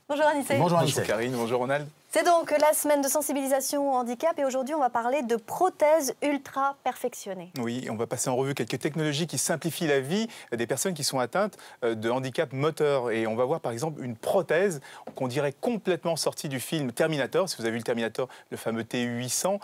Bonjour Anissé. Bonjour Bonjour Karine, bonjour Ronald. C'est donc la semaine de sensibilisation au handicap et aujourd'hui on va parler de prothèses ultra perfectionnées. Oui, on va passer en revue quelques technologies qui simplifient la vie des personnes qui sont atteintes de handicap moteur. Et on va voir par exemple une prothèse qu'on dirait complètement sortie du film Terminator. Si vous avez vu le Terminator, le fameux T800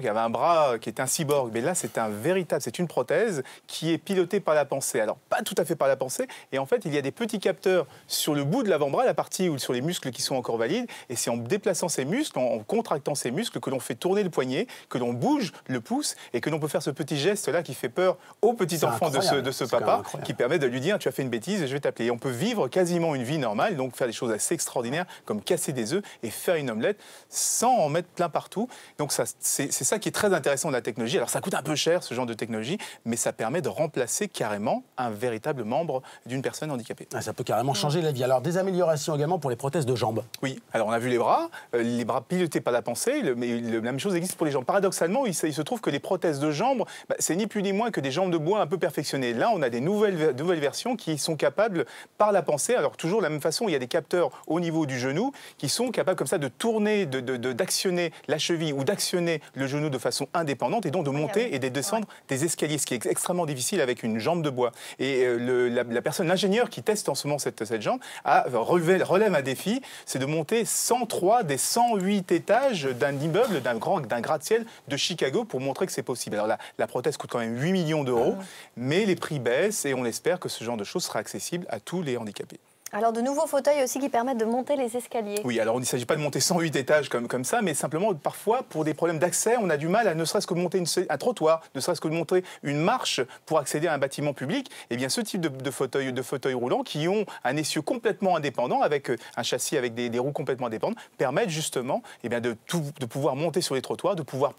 qui avait un bras qui était un cyborg. Mais là c'est une prothèse qui est pilotée par la pensée. Alors pas tout à fait par la pensée. Et en fait il y a des petits capteurs sur le bout de l'avant-bras, la partie où sur les muscles qui sont encore valides. Et c'est en déplaçant ces muscles, en contractant ces muscles, que l'on fait tourner le poignet, que l'on bouge le pouce et que l'on peut faire ce petit geste-là qui fait peur au petit enfant de ce papa, qui permet de lui dire tu as fait une bêtise et je vais t'appeler. Et on peut vivre quasiment une vie normale, donc faire des choses assez extraordinaires comme casser des œufs et faire une omelette sans en mettre plein partout. Donc c'est ça qui est très intéressant de la technologie. Alors ça coûte un peu cher ce genre de technologie, mais ça permet de remplacer carrément un véritable membre d'une personne handicapée. Ah, ça peut carrément changer la vie. Alors des améliorations également pour les prothèses de jambes. Oui, alors on a vu les bras pilotés par la pensée, mais la même chose existe pour les jambes. Paradoxalement, il se trouve que les prothèses de jambes, c'est ni plus ni moins que des jambes de bois un peu perfectionnées. Là, on a des nouvelles versions qui sont capables, par la pensée, alors toujours de la même façon, il y a des capteurs au niveau du genou qui sont capables comme ça de tourner, d'actionner la cheville ou d'actionner le genou de façon indépendante et donc de monter et de descendre des escaliers, ce qui est extrêmement difficile avec une jambe de bois. Et l'ingénieur qui teste en ce moment cette jambe relève un défi, c'est de monter 103 des 108 étages d'un immeuble, d'un gratte-ciel de Chicago pour montrer que c'est possible. Alors la prothèse coûte quand même 8 millions d'euros, mais les prix baissent et on espère que ce genre de choses sera accessible à tous les handicapés. Alors de nouveaux fauteuils aussi qui permettent de monter les escaliers. Oui, alors il ne s'agit pas de monter 108 étages comme ça, mais simplement parfois pour des problèmes d'accès, on a du mal à ne serait-ce que monter un trottoir, ne serait-ce que de monter une marche pour accéder à un bâtiment public. Et bien ce type de fauteuils roulants qui ont un essieu complètement indépendant, avec un châssis avec des roues complètement indépendantes, permettent justement de pouvoir monter sur les trottoirs, de pouvoir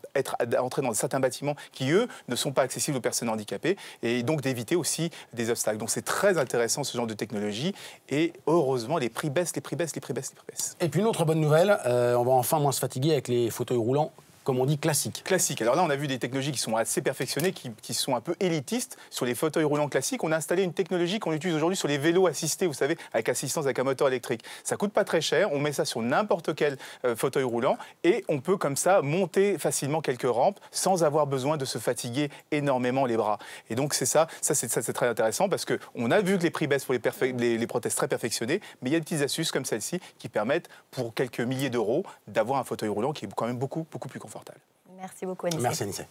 entrer dans certains bâtiments qui, eux, ne sont pas accessibles aux personnes handicapées et donc d'éviter aussi des obstacles. Donc c'est très intéressant ce genre de technologie. Et heureusement, les prix baissent. Et puis une autre bonne nouvelle, on va enfin moins se fatiguer avec les fauteuils roulants, comme on dit, classiques. Classique. Alors là, on a vu des technologies qui sont assez perfectionnées, qui sont un peu élitistes. Sur les fauteuils roulants classiques, on a installé une technologie qu'on utilise aujourd'hui sur les vélos assistés, vous savez, avec assistance avec un moteur électrique. Ça coûte pas très cher, on met ça sur n'importe quel fauteuil roulant et on peut comme ça monter facilement quelques rampes sans avoir besoin de se fatiguer énormément les bras. Et donc c'est très intéressant parce qu'on a vu que les prix baissent pour les prothèses très perfectionnées, mais il y a des petites astuces comme celle-ci qui permettent pour quelques milliers d'euros d'avoir un fauteuil roulant qui est quand même beaucoup plus confortable. Merci beaucoup Anissé. Merci Anissé.